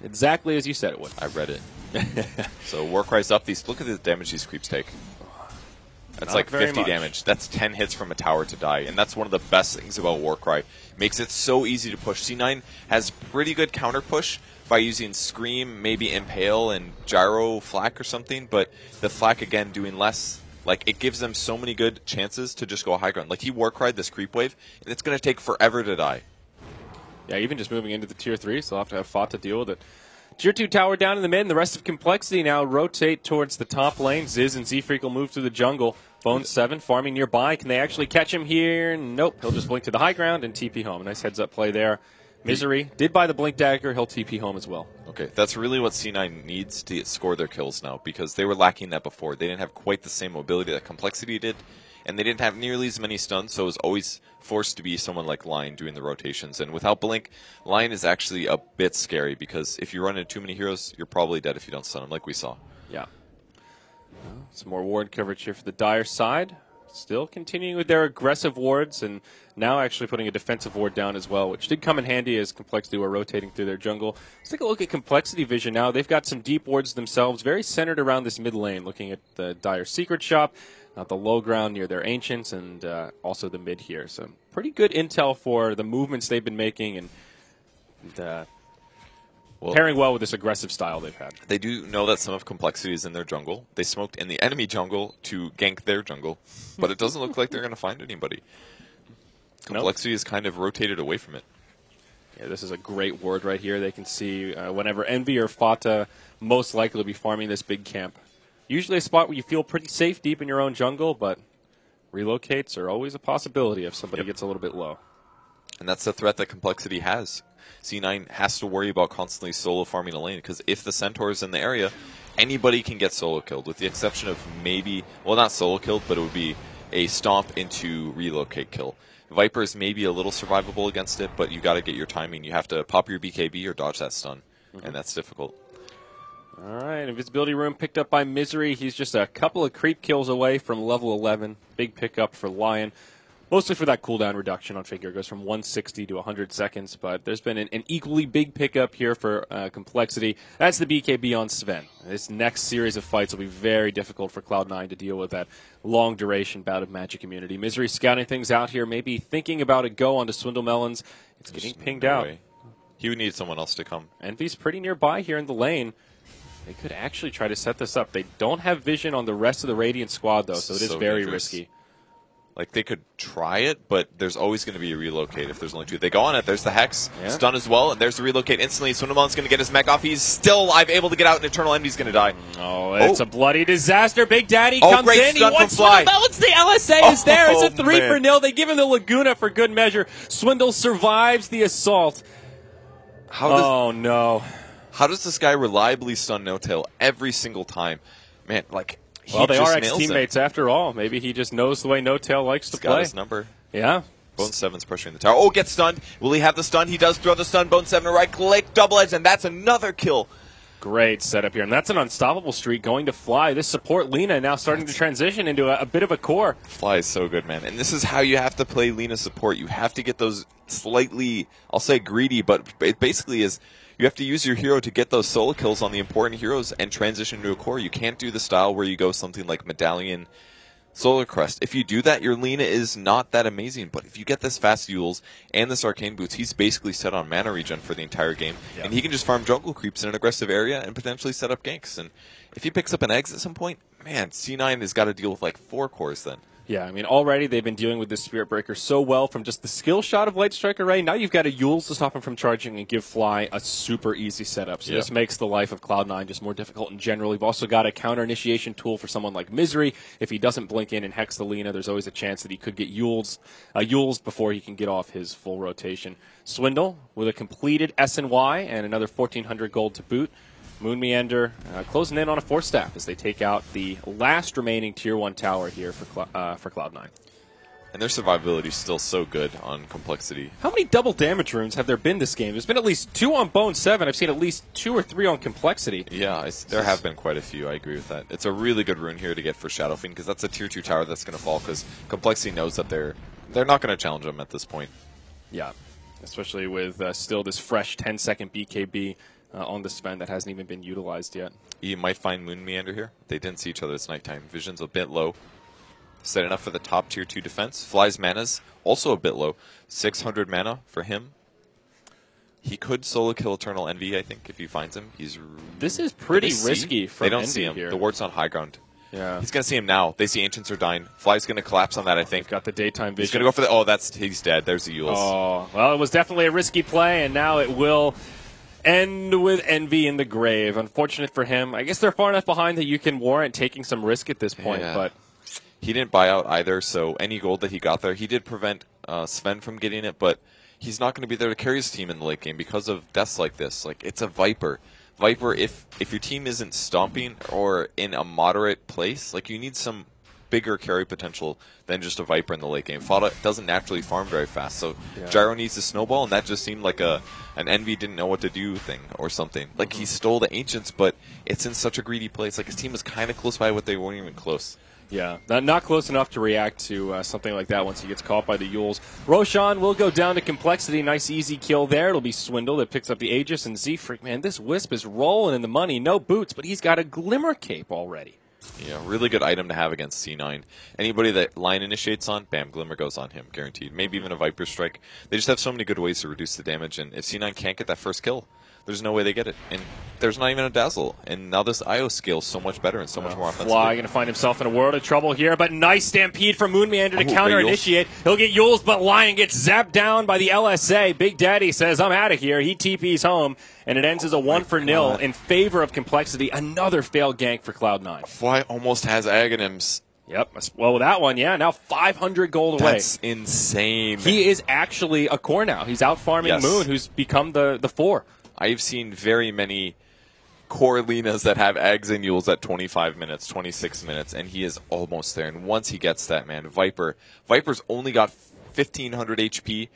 Exactly as you said it would. I read it. So Warcry's up. Look at the damage these creeps take. That's like 50 damage. That's 10 hits from a tower to die. And that's one of the best things about Warcry. Makes it so easy to push. C9 has pretty good counter push by using Scream, maybe Impale, and Gyro Flak or something. But the Flak, again, doing less. Like, it gives them so many good chances to just go high ground. Like, he Warcried this creep wave, and it's going to take forever to die. Yeah, even just moving into the Tier 3, so they'll have to have fought to deal with it. Tier 2 tower down in the mid, and the rest of Complexity now rotate towards the top lane. Ziz and Z-Freak will move through the jungle. Bone 7 farming nearby. Can they actually catch him here? Nope. He'll just blink to the high ground and TP home. Nice heads-up play there. Misery did buy the blink dagger. He'll TP home as well. Okay, that's really what C9 needs to score their kills now, because they were lacking that before. They didn't have quite the same mobility that Complexity did, and they didn't have nearly as many stuns, so it was always forced to be someone like Lion doing the rotations. And without blink, Lion is actually a bit scary, because if you run into too many heroes, you're probably dead if you don't stun him, like we saw. Yeah. Some more ward coverage here for the Dire side. Still continuing with their aggressive wards, and now actually putting a defensive ward down as well, which did come in handy as Complexity were rotating through their jungle. Let's take a look at Complexity vision now. They've got some deep wards themselves, very centered around this mid lane, looking at the Dire Secret Shop, the low ground near their Ancients, and also the mid here. So pretty good intel for the movements they've been making, and pairing well with this aggressive style they've had. They do know that some of Complexity is in their jungle. They smoked in the enemy jungle to gank their jungle, but it doesn't look like they're going to find anybody. Complexity is kind of rotated away from it. Yeah, this is a great ward right here. They can see whenever Envy or Fata most likely to be farming this big camp. Usually a spot where you feel pretty safe deep in your own jungle, but relocates are always a possibility if somebody gets a little bit low. And that's the threat that Complexity has. C9 has to worry about constantly solo farming a lane, because if the Centaur is in the area, anybody can get solo killed, with the exception of maybe, well, not solo killed, but it would be a stomp into relocate kill. Viper's maybe a little survivable against it, but you got to get your timing. You have to pop your BKB or dodge that stun, and that's difficult. All right, invisibility room picked up by Misery. He's just a couple of creep kills away from level 11. Big pickup for Lion. Mostly for that cooldown reduction on Figure. It goes from 160 to 100 seconds, but there's been an equally big pickup here for Complexity. That's the BKB on Sven. This next series of fights will be very difficult for Cloud9 to deal with that long duration bout of Magic Immunity. Misery scouting things out here, maybe thinking about a go onto Swindle Melons. It's getting pinged out. He would need someone else to come. Envy's pretty nearby here in the lane. They could actually try to set this up. They don't have vision on the rest of the Radiant squad, though, so it is very risky. Like, they could try it, but there's always going to be a relocate if there's only two. They go on it. There's the Hex. Stun as well, and there's the relocate instantly. Swindlemon's going to get his mech off. He's still alive, able to get out, and Eternal Envy's going to die. Oh, it's a bloody disaster. Big Daddy comes in. He wants Swindle. The LSA is there. It's a 3-0. They give him the Laguna for good measure. Swindle survives the assault. No. How does this guy reliably stun No-Tail every single time? Man, like... Well, they are ex-teammates after all. Maybe he just knows the way No-Tail likes to play. Got his number. Yeah. Bone 7's pressuring the tower. Oh, gets stunned. Will he have the stun? He does throw the stun. Bone 7 to right click, double edge, and that's another kill. Great setup here. And that's an unstoppable streak going to Fly. This support Lina now starting to transition into a bit of a core. Fly is so good, man. And this is how you have to play Lina support. You have to get those slightly, I'll say greedy, but it basically is... You have to use your hero to get those solo kills on the important heroes and transition to a core. You can't do the style where you go something like Medallion, Solar Crest. If you do that, your Lina is not that amazing. But if you get this fast Yules and this Arcane Boots, he's basically set on mana regen for the entire game. Yeah. And he can just farm jungle creeps in an aggressive area and potentially set up ganks. And if he picks up an eggs at some point, man, C9 has got to deal with like 4 cores then. Yeah, I mean, already they've been dealing with this Spirit Breaker so well from just the skill shot of Light Strike Array. Now you've got a Yules to stop him from charging and give Fly a super easy setup. So this makes the life of Cloud9 just more difficult in general. You've also got a counter initiation tool for someone like Misery. If he doesn't blink in and hex the Lina, there's always a chance that he could get Yules before he can get off his full rotation. Swindle with a completed SNY and another 1,400 gold to boot. Moon Meander closing in on a 4-staff as they take out the last remaining Tier 1 tower here for Cloud9. And their survivability is still so good on Complexity. How many double damage runes have there been this game? There's been at least 2 on Bone 7. I've seen at least 2 or 3 on Complexity. Yeah, there have been quite a few. I agree with that. It's a really good rune here to get for Shadow Fiend, because that's a Tier 2 tower that's going to fall, because Complexity knows that they're not going to challenge them at this point. Yeah, especially with still this fresh 10-second BKB. on the Sven that hasn't even been utilized yet. You might find Moon Meander here. They didn't see each other this nighttime. Vision's a bit low. Set enough for the top tier 2 defense. Fly's mana's also a bit low. 600 mana for him. He could solo kill Eternal Envy, I think, if he finds him. This is pretty risky for They don't Envy see him. here. The ward's on high ground. Yeah. He's going to see him now. They see Ancients are dying. Fly's going to collapse on that, I think. Got the daytime vision. He's going to go for the... Oh, he's dead. There's the Yules. Oh, well, it was definitely a risky play, and now it will end with Envy in the grave. Unfortunate for him. I guess they're far enough behind that you can warrant taking some risk at this point, but... He didn't buy out either, so any gold that he got there, he did prevent Sven from getting it, but he's not going to be there to carry his team in the late game because of deaths like this. Like, it's a Viper. Viper, if your team isn't stomping or in a moderate place, like, you need some bigger carry potential than just a Viper in the late game. Fada doesn't naturally farm very fast, so Gyro needs to snowball, and that just seemed like an Envy didn't know what to do thing or something. Like, he stole the Ancients, but it's in such a greedy place. Like, his team was kind of close by, but they weren't even close. Yeah, not close enough to react to something like that once he gets caught by the Yules. Roshan will go down to Complexity. Nice easy kill there. It'll be Swindle that picks up the Aegis. And Z-Freak, man, this Wisp is rolling in the money. No boots, but he's got a Glimmer Cape already. Yeah, really good item to have against C9. Anybody that line initiates on, bam, Glimmer goes on him, guaranteed. Maybe even a Viper Strike. They just have so many good ways to reduce the damage, and if C9 can't get that first kill, there's no way they get it. And there's not even a Dazzle. And now this IO scales so much better and so much more offensive. Fly going to find himself in a world of trouble here, but nice Stampede from Moon Meander to counter-initiate. He'll get Yules, but Lion gets zapped down by the LSA. Big Daddy says, I'm out of here. He TP's home, and it ends as a 1-0 in favor of Complexity. Another failed gank for Cloud9. Fly almost has Aghanims. Yep. Well, with that one, yeah, now 500 gold away. That's insane. He is actually a core now. He's out farming Moon, who's become the 4. I've seen very many core Linas that have Ags and Yules at 25 minutes, 26 minutes, and he is almost there. And once he gets that, man, Viper's only got 1,500 HP.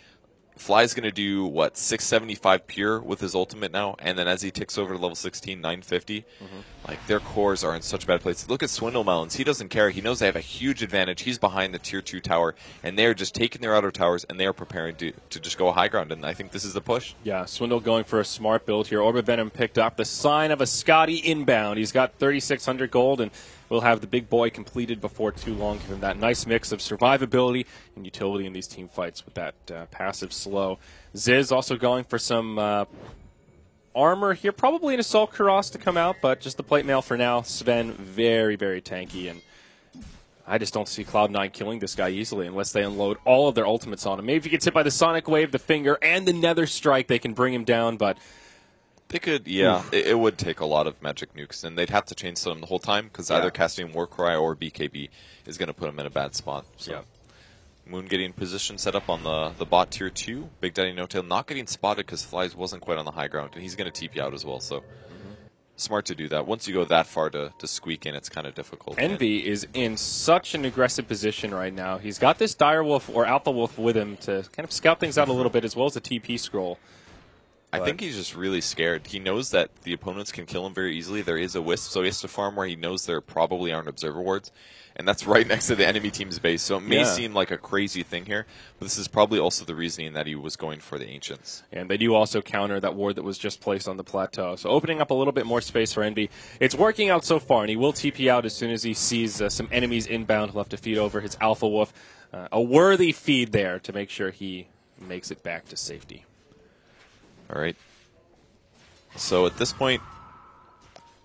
Fly's going to do, 675 pure with his ultimate now, and then as he ticks over to level 16, 950. Like, their cores are in such a bad place. Look at Swindle Melons. He doesn't care. He knows they have a huge advantage. He's behind the tier 2 tower, and they're just taking their outer towers, and they are preparing to just go high ground, and I think this is the push. Yeah, Swindle going for a smart build here. Orbit Venom picked up the sign of a Scotty inbound. He's got 3,600 gold, and we'll have the big boy completed before too long. Give him that nice mix of survivability and utility in these team fights with that passive slow. Ziz also going for some armor here. Probably an Assault Kuros to come out, but just the plate mail for now. Sven, very, very tanky, and I just don't see Cloud9 killing this guy easily unless they unload all of their ultimates on him. Maybe if he gets hit by the Sonic Wave, the Finger, and the Nether Strike, they can bring him down, but... They could, it would take a lot of magic nukes, and they'd have to chain stun him the whole time, because either casting Warcry or BKB is going to put him in a bad spot. So. Moon getting position set up on the bot tier 2. Big Daddy No Tail not getting spotted because Flies wasn't quite on the high ground, and he's going to TP out as well, so smart to do that. Once you go that far to squeak in, it's kind of difficult. Envy is in such an aggressive position right now. He's got this Dire Wolf or Alpha Wolf with him to kind of scout things out a little bit, as well as the TP scroll. I think he's just really scared. He knows that the opponents can kill him very easily. There is a Wisp, so he has to farm where he knows there probably aren't Observer Wards. And that's right next to the enemy team's base. So it may seem like a crazy thing here, but this is probably also the reasoning that he was going for the Ancients. And they do also counter that ward that was just placed on the plateau. So opening up a little bit more space for Envy. It's working out so far, and he will TP out as soon as he sees some enemies inbound. He'll have to feed over his Alpha Wolf. A worthy feed there to make sure he makes it back to safety. All right. So at this point,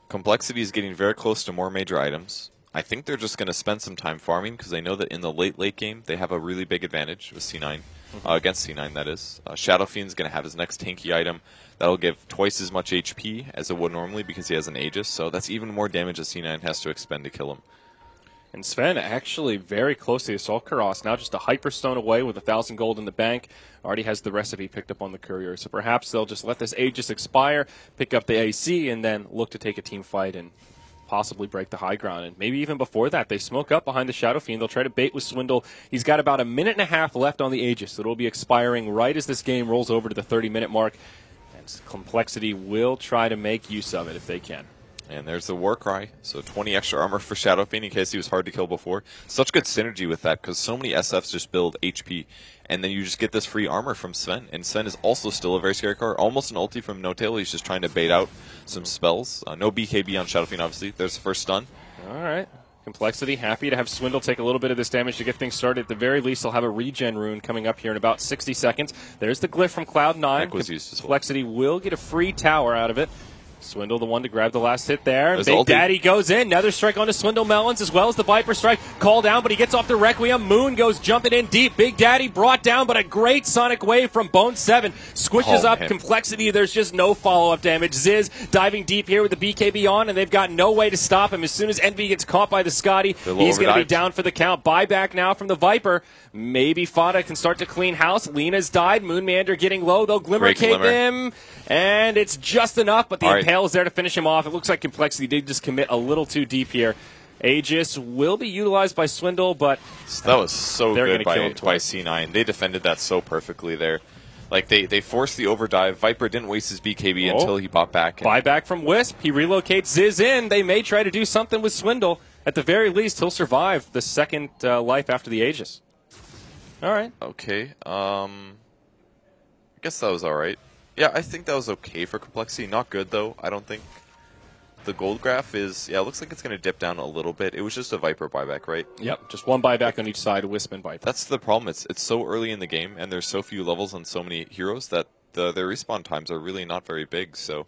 Complexity is getting very close to more major items. I think they're just going to spend some time farming because they know that in the late game they have a really big advantage with C9, against C9 that is. Shadow Fiend's going to have his next tanky item. That'll give twice as much HP as it would normally because he has an Aegis, so that's even more damage that C9 has to expend to kill him. And Sven actually very close to the Assault Kuros, now just a Hyperstone away with 1,000 gold in the bank. Already has the recipe picked up on the courier, so perhaps they'll just let this Aegis expire, pick up the AC, and then look to take a team fight and possibly break the high ground. And maybe even before that, they smoke up behind the Shadow Fiend. They'll try to bait with Swindle. He's got about a minute and a half left on the Aegis, so it'll be expiring right as this game rolls over to the 30-minute mark. And Complexity will try to make use of it if they can. And there's the Warcry. So 20 extra armor for Shadow Fiend in case he was hard to kill before. Such good synergy with that because so many SFs just build HP. And then you just get this free armor from Sven. And Sven is also still a very scary card. Almost an ulti from No-Tail. He's just trying to bait out some spells. No BKB on Shadow Fiend, obviously. There's the first stun. All right. Complexity, happy to have Swindle take a little bit of this damage to get things started. At the very least, he'll have a regen rune coming up here in about 60 seconds. There's the glyph from Cloud9. Complexity will get a free tower out of it. Swindle, the one to grab the last hit there. There's Big Daddy goes in. Another strike onto Swindle Melons as well as the Viper strike. Call down, but he gets off the Requiem. Moon goes jumping in deep. Big Daddy brought down, but a great Sonic Wave from Bone 7. Squishes up Complexity. There's just no follow-up damage. Ziz diving deep here with the BKB on, and they've got no way to stop him. As soon as Envy gets caught by the Scotty, he's going to be down for the count. Buyback now from the Viper. Maybe Fada can start to clean house. Lena's died. Moonmander getting low. They'll Glimmer Cape him. And it's just enough, but the Impale is there to finish him off. It looks like Complexity did just commit a little too deep here. Aegis will be utilized by Swindle, but that was so good by C9. They defended that so perfectly there. Like, they forced the overdive. Viper didn't waste his BKB until he popped back. Buyback from Wisp. He relocates Ziz in. They may try to do something with Swindle. At the very least, he'll survive the second life after the Aegis. All right. Okay. I guess that was all right. Yeah, I think that was okay for Complexity. Not good, though. I don't think the gold graph is... Yeah, it looks like it's going to dip down a little bit. It was just a Viper buyback, right? Yep, just one buyback on each side, Wisp and Viper. That's the problem. It's so early in the game, and there's so few levels on so many heroes that their respawn times are really not very big, so...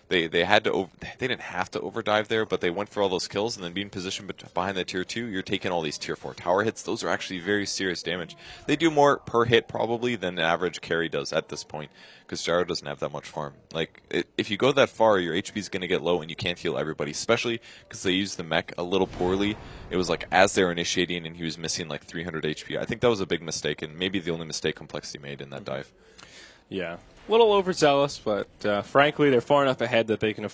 They had to they didn't have to overdive there, but they went for all those kills, and then being positioned behind that tier 2, you're taking all these tier 4 tower hits. Those are actually very serious damage. They do more per hit probably than an average carry does at this point, because Gyro doesn't have that much farm. Like, if you go that far, your HP is going to get low, and you can't heal everybody, especially because they used the mech a little poorly. It was like as they were initiating, and he was missing like 300 HP. I think that was a big mistake, and maybe the only mistake Complexity made in that dive. Yeah. A little overzealous, but frankly, they're far enough ahead that they can afford